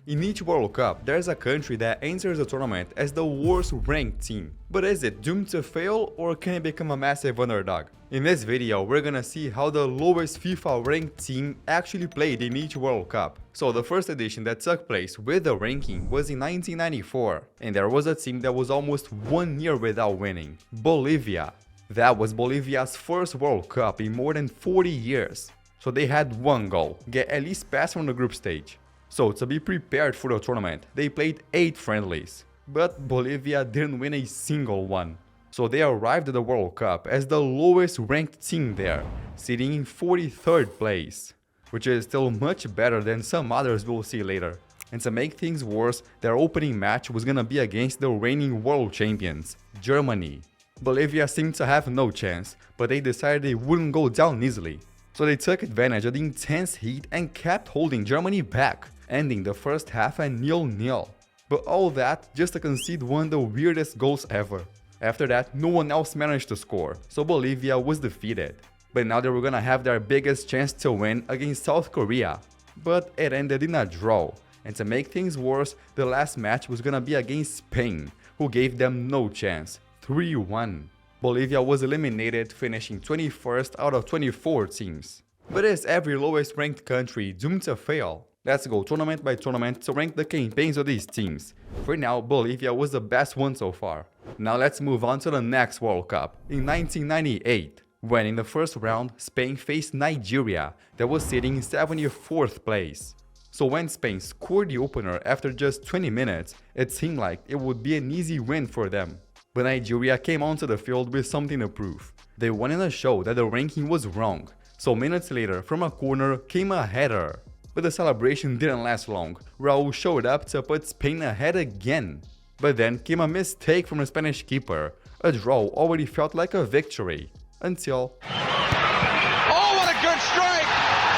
In each World Cup, there's a country that enters the tournament as the worst ranked team. But is it doomed to fail, or can it become a massive underdog? In this video, we're gonna see how the lowest FIFA ranked team actually played in each World Cup. So the first edition that took place with the ranking was in 1994, and there was a team that was almost 1 year without winning: Bolivia. That was Bolivia's first World Cup in more than 40 years. So they had one goal: get at least past from the group stage. So to be prepared for the tournament, they played 8 friendlies, but Bolivia didn't win a single one. So they arrived at the World Cup as the lowest ranked team there, sitting in 43rd place, which is still much better than some others we'll see later. And to make things worse, their opening match was gonna be against the reigning world champions, Germany. Bolivia seemed to have no chance, but they decided they wouldn't go down easily. So they took advantage of the intense heat and kept holding Germany back, ending the first half at 0-0. But all that just to concede one of the weirdest goals ever. After that, no one else managed to score, so Bolivia was defeated. But now they were gonna have their biggest chance to win against South Korea. But it ended in a draw, and to make things worse, the last match was gonna be against Spain, who gave them no chance, 3-1. Bolivia was eliminated, finishing 21st out of 24 teams. But is every lowest ranked country doomed to fail? Let's go tournament by tournament to rank the campaigns of these teams. For now, Bolivia was the best one so far. Now let's move on to the next World Cup, in 1998, when in the first round, Spain faced Nigeria, that was sitting in 74th place. So when Spain scored the opener after just 20 minutes, it seemed like it would be an easy win for them. But Nigeria came onto the field with something to prove. They wanted to show that the ranking was wrong. So minutes later, from a corner came a header. But the celebration didn't last long. Raul showed up to put Spain ahead again. But then came a mistake from the Spanish keeper. A draw already felt like a victory. Until... Oh, what a good strike!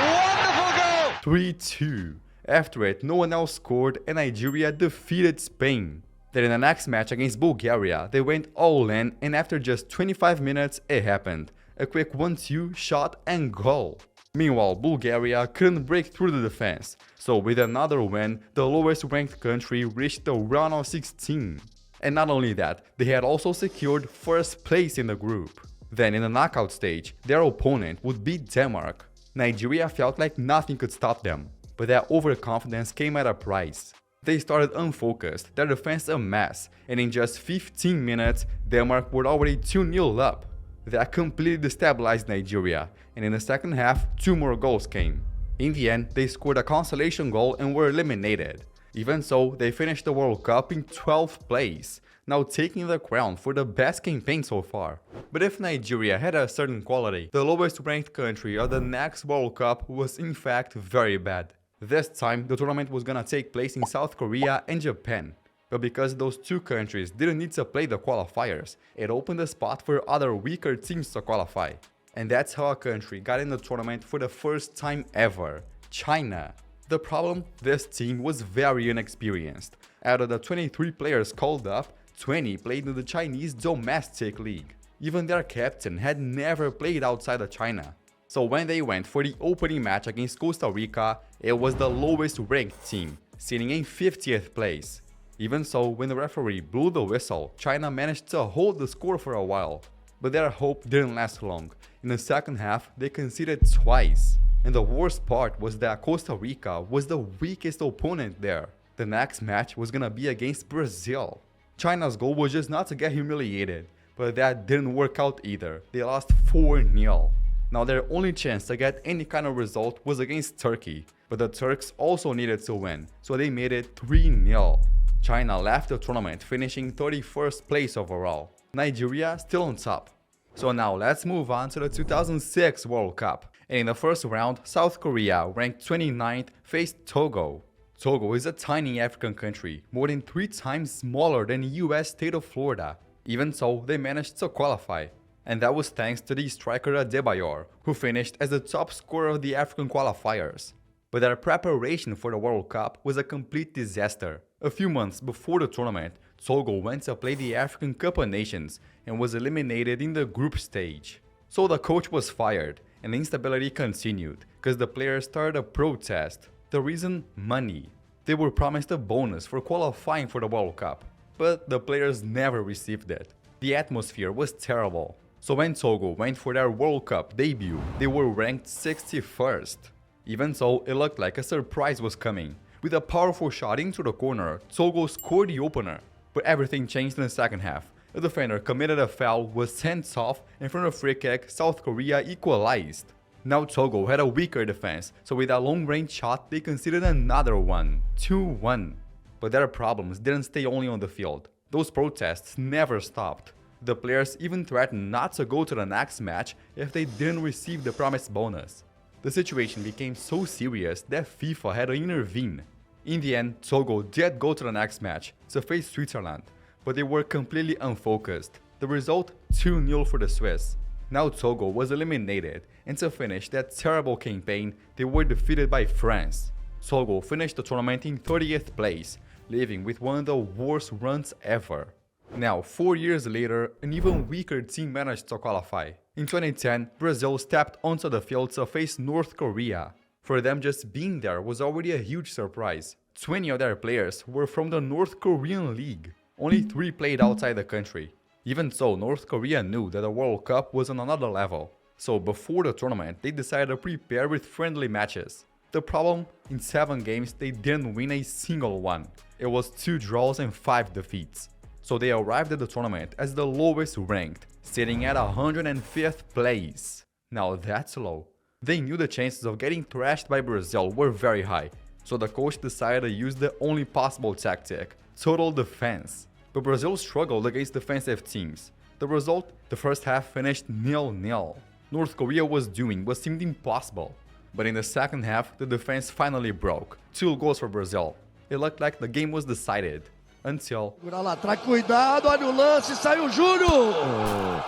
Wonderful goal! 3-2. After it, no one else scored and Nigeria defeated Spain. Then in the next match against Bulgaria, they went all in, and after just 25 minutes it happened. A quick 1-2 shot and goal. Meanwhile, Bulgaria couldn't break through the defense, so with another win, the lowest ranked country reached the round of 16. And not only that, they had also secured first place in the group. Then in the knockout stage, their opponent would be Denmark. Nigeria felt like nothing could stop them, but that overconfidence came at a price. They started unfocused, their defense a mess, and in just 15 minutes, Denmark were already 2-0 up. That completely destabilized Nigeria, and in the second half, 2 more goals came. In the end, they scored a consolation goal and were eliminated. Even so, they finished the World Cup in 12th place, now taking the crown for the best campaign so far. But if Nigeria had a certain quality, the lowest ranked country of the next World Cup was in fact very bad. This time, the tournament was gonna take place in South Korea and Japan. But because those two countries didn't need to play the qualifiers, it opened a spot for other weaker teams to qualify. And that's how a country got in the tournament for the first time ever: China. The problem? This team was very inexperienced. Out of the 23 players called up, 20 played in the Chinese domestic league. Even their captain had never played outside of China. So when they went for the opening match against Costa Rica, it was the lowest ranked team, sitting in 50th place. Even so, when the referee blew the whistle, China managed to hold the score for a while. But their hope didn't last long. In the second half, they conceded twice. And the worst part was that Costa Rica was the weakest opponent there. The next match was gonna be against Brazil. China's goal was just not to get humiliated, but that didn't work out either. They lost 4-0. Now their only chance to get any kind of result was against Turkey, but the Turks also needed to win, so they made it 3-0. China left the tournament, finishing 31st place overall. Nigeria still on top. So now let's move on to the 2006 World Cup. And in the first round, South Korea, ranked 29th, faced Togo. Togo is a tiny African country, more than 3 times smaller than the US state of Florida. Even so, they managed to qualify. And that was thanks to the striker Adebayor, who finished as the top scorer of the African qualifiers. But their preparation for the World Cup was a complete disaster. A few months before the tournament, Togo went to play the African Cup of Nations and was eliminated in the group stage. So the coach was fired, and the instability continued, because the players started a protest. The reason? Money. They were promised a bonus for qualifying for the World Cup, but the players never received it. The atmosphere was terrible. So when Togo went for their World Cup debut, they were ranked 61st. Even so, it looked like a surprise was coming. With a powerful shot into the corner, Togo scored the opener. But everything changed in the second half. A defender committed a foul, was sent off, and from a free kick, South Korea equalized. Now Togo had a weaker defense, so with a long-range shot, they conceded another one, 2-1. But their problems didn't stay only on the field. Those protests never stopped. The players even threatened not to go to the next match if they didn't receive the promised bonus. The situation became so serious that FIFA had to intervene. In the end, Togo did go to the next match to face Switzerland, but they were completely unfocused. The result, 2-0 for the Swiss. Now Togo was eliminated, and to finish that terrible campaign, they were defeated by France. Togo finished the tournament in 30th place, leaving with one of the worst runs ever. Now, 4 years later, an even weaker team managed to qualify. In 2010, Brazil stepped onto the field to face North Korea. For them, just being there was already a huge surprise. 20 of their players were from the North Korean League. Only 3 played outside the country. Even so, North Korea knew that the World Cup was on another level. So before the tournament, they decided to prepare with friendly matches. The problem? In 7 games, they didn't win a single one. It was 2 draws and 5 defeats. So they arrived at the tournament as the lowest ranked, sitting at 105th place. Now that's low. They knew the chances of getting thrashed by Brazil were very high, so the coach decided to use the only possible tactic, total defense. But Brazil struggled against defensive teams. The result? The first half finished 0-0. North Korea was doing what seemed impossible. But in the second half, the defense finally broke. 2 goals for Brazil. It looked like the game was decided. Until... Segura lá atrás, cuidado, olha o lance, saiu o Júnior!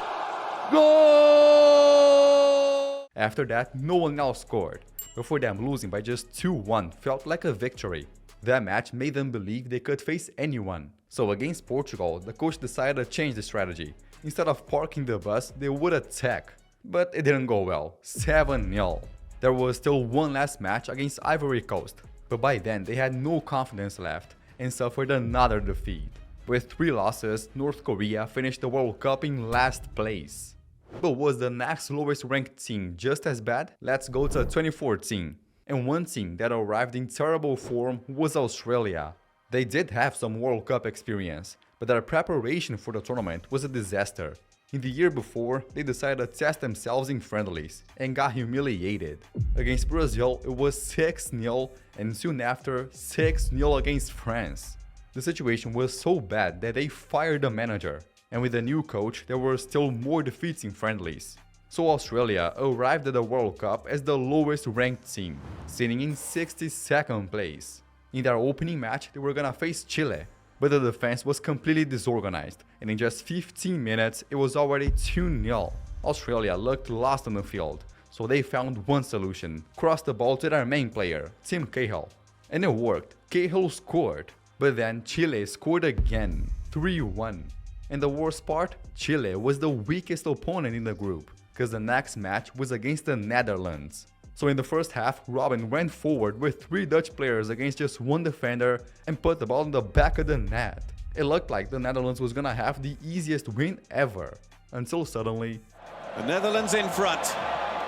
Gol! After that, no one else scored. But for them, losing by just 2-1 felt like a victory. That match made them believe they could face anyone. So against Portugal, the coach decided to change the strategy. Instead of parking the bus, they would attack. But it didn't go well, 7-0. There was still one last match against Ivory Coast, but by then they had no confidence left and suffered another defeat. With 3 losses, North Korea finished the World Cup in last place. But was the next lowest ranked team just as bad? Let's go to 2014. And one team that arrived in terrible form was Australia. They did have some World Cup experience, but their preparation for the tournament was a disaster. In the year before, they decided to test themselves in friendlies and got humiliated. Against Brazil, it was 6-0, and soon after, 6-0 against France. The situation was so bad that they fired the manager, and with the new coach, there were still more defeats in friendlies. So Australia arrived at the World Cup as the lowest ranked team, sitting in 62nd place. In their opening match, they were gonna face Chile, but the defense was completely disorganized, and in just 15 minutes, it was already 2-0. Australia looked lost on the field, so they found one solution: cross the ball to their main player, Tim Cahill. And it worked. Cahill scored. But then Chile scored again, 3-1. And the worst part? Chile was the weakest opponent in the group, because the next match was against the Netherlands. So in the first half, Robin went forward with 3 Dutch players against just 1 defender and put the ball in the back of the net. It looked like the Netherlands was gonna have the easiest win ever, until suddenly... The Netherlands in front,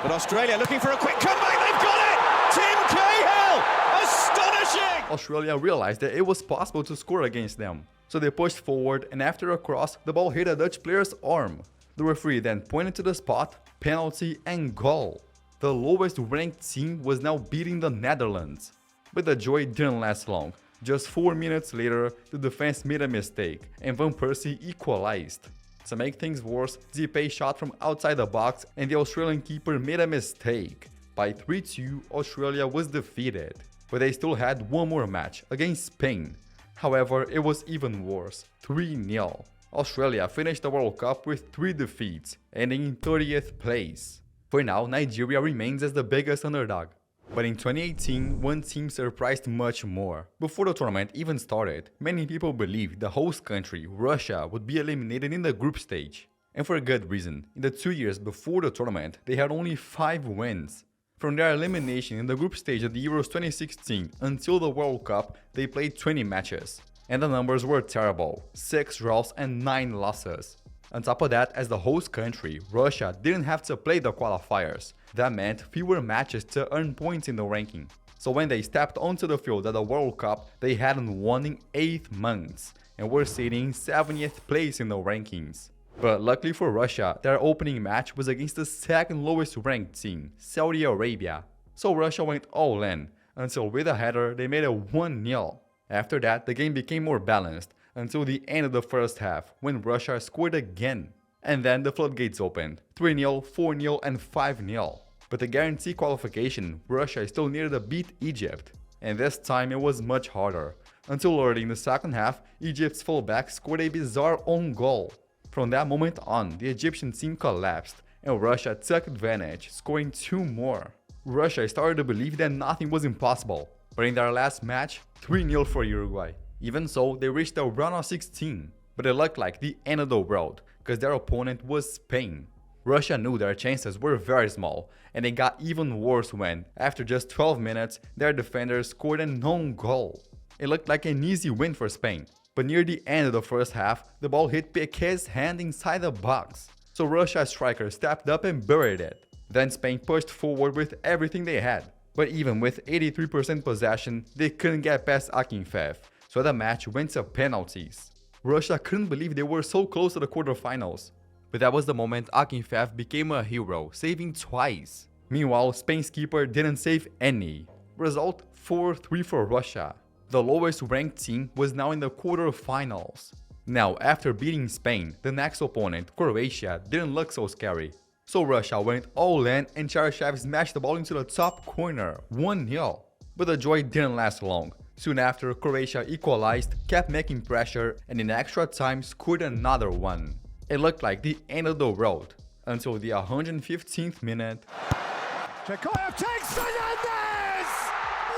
but Australia looking for a quick comeback, they've got it! Tim Cahill! Astonishing! Australia realized that it was possible to score against them. So they pushed forward, and after a cross, the ball hit a Dutch player's arm. The referee then pointed to the spot, penalty and goal. The lowest ranked team was now beating the Netherlands. But the joy didn't last long. Just 4 minutes later, the defense made a mistake, and Van Persie equalized. To make things worse, Zipe shot from outside the box, and the Australian keeper made a mistake. By 3-2, Australia was defeated. But they still had one more match, against Spain. However, it was even worse, 3-0. Australia finished the World Cup with 3 defeats, ending in 30th place. For now, Nigeria remains as the biggest underdog. But in 2018, one team surprised much more. Before the tournament even started, many people believed the host country, Russia, would be eliminated in the group stage. And for a good reason. In the 2 years before the tournament, they had only 5 wins. From their elimination in the group stage of the Euros 2016 until the World Cup, they played 20 matches. And the numbers were terrible, 6 draws and 9 losses. On top of that, as the host country, Russia didn't have to play the qualifiers. That meant fewer matches to earn points in the ranking. So when they stepped onto the field at the World Cup, they hadn't won in 8 months and were sitting 70th place in the rankings. But luckily for Russia, their opening match was against the second lowest ranked team, Saudi Arabia. So Russia went all in, until with a header they made it 1-0. After that, the game became more balanced, until the end of the first half, when Russia scored again. And then the floodgates opened, 3-0, 4-0 and 5-0. But to guarantee qualification, Russia still needed to beat Egypt. And this time it was much harder, until early in the second half, Egypt's fullback scored a bizarre own goal. From that moment on, the Egyptian team collapsed, and Russia took advantage, scoring 2 more. Russia started to believe that nothing was impossible, but in their last match, 3-0 for Uruguay. Even so, they reached the round of 16, but it looked like the end of the world, because their opponent was Spain. Russia knew their chances were very small, and it got even worse when, after just 12 minutes, their defenders scored an own goal. It looked like an easy win for Spain, but near the end of the first half, the ball hit Piqué's hand inside the box. So Russia's striker stepped up and buried it. Then Spain pushed forward with everything they had. But even with 83% possession, they couldn't get past Akinfev, so the match went to penalties. Russia couldn't believe they were so close to the quarterfinals. But that was the moment Akinfev became a hero, saving twice. Meanwhile, Spain's keeper didn't save any. Result 4-3 for Russia. The lowest ranked team was now in the quarterfinals. Now, after beating Spain, the next opponent, Croatia, didn't look so scary. So Russia went all in and Cheryshev smashed the ball into the top corner, 1-0. But the joy didn't last long. Soon after, Croatia equalized, kept making pressure, and in extra time scored another one. It looked like the end of the road, until the 115th minute. Chekayev takes Fernandez!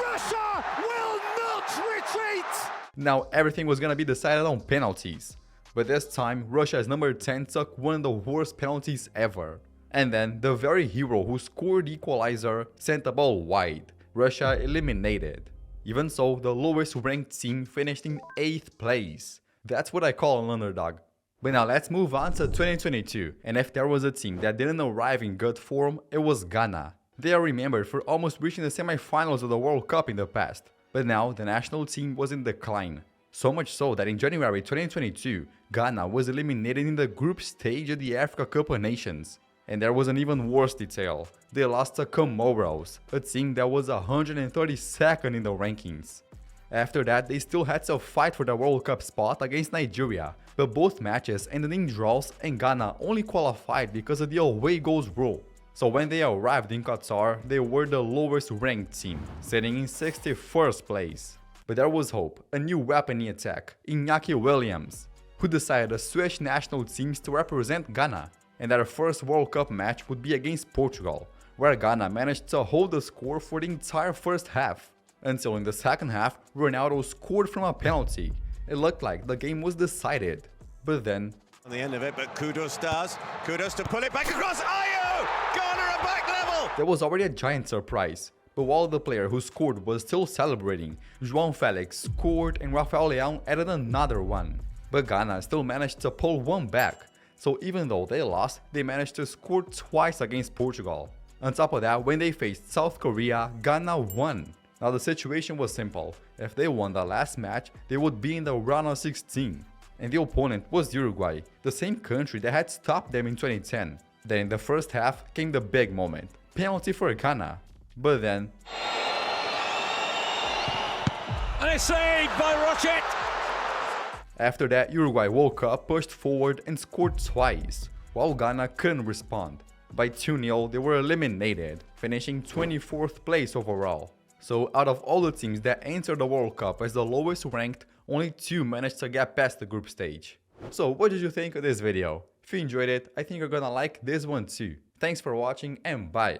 Russia will not retreat! Now everything was gonna be decided on penalties. But this time, Russia's number 10 took one of the worst penalties ever. And then, the very hero who scored the equalizer sent the ball wide. Russia eliminated. Even so, the lowest ranked team finished in 8th place. That's what I call an underdog. But now let's move on to 2022, and if there was a team that didn't arrive in good form, it was Ghana. They are remembered for almost reaching the semi-finals of the World Cup in the past, but now the national team was in decline. So much so that in January 2022, Ghana was eliminated in the group stage of the Africa Cup of Nations. And there was an even worse detail. They lost to Comoros, a team that was 132nd in the rankings. After that, they still had to fight for the World Cup spot against Nigeria, but both matches ended in draws and Ghana only qualified because of the away goals rule. So when they arrived in Qatar, they were the lowest ranked team, sitting in 61st place. But there was hope, a new weapon in attack, Iñaki Williams, who decided to switch national teams to represent Ghana, and their first World Cup match would be against Portugal, where Ghana managed to hold the score for the entire first half. Until in the second half, Ronaldo scored from a penalty. It looked like the game was decided. But then, On the end of it, but Kudos does. Kudos to pull it back across. Ayo! Ghana are back level! there was already a giant surprise. But while the player who scored was still celebrating, João Felix scored and Rafael Leão added another one. But Ghana still managed to pull one back. So even though they lost, they managed to score twice against Portugal. On top of that, when they faced South Korea, Ghana won. Now the situation was simple. If they won the last match, they would be in the round of 16. And the opponent was Uruguay, the same country that had stopped them in 2010. Then in the first half came the big moment. Penalty for Ghana. But then... And it's saved by Rocket! After that, Uruguay woke up, pushed forward and scored twice, while Ghana couldn't respond. By 2-0, they were eliminated, finishing 24th place overall. So out of all the teams that entered the World Cup as the lowest ranked, only 2 managed to get past the group stage. So what did you think of this video? If you enjoyed it, I think you're gonna like this one too. Thanks for watching and bye!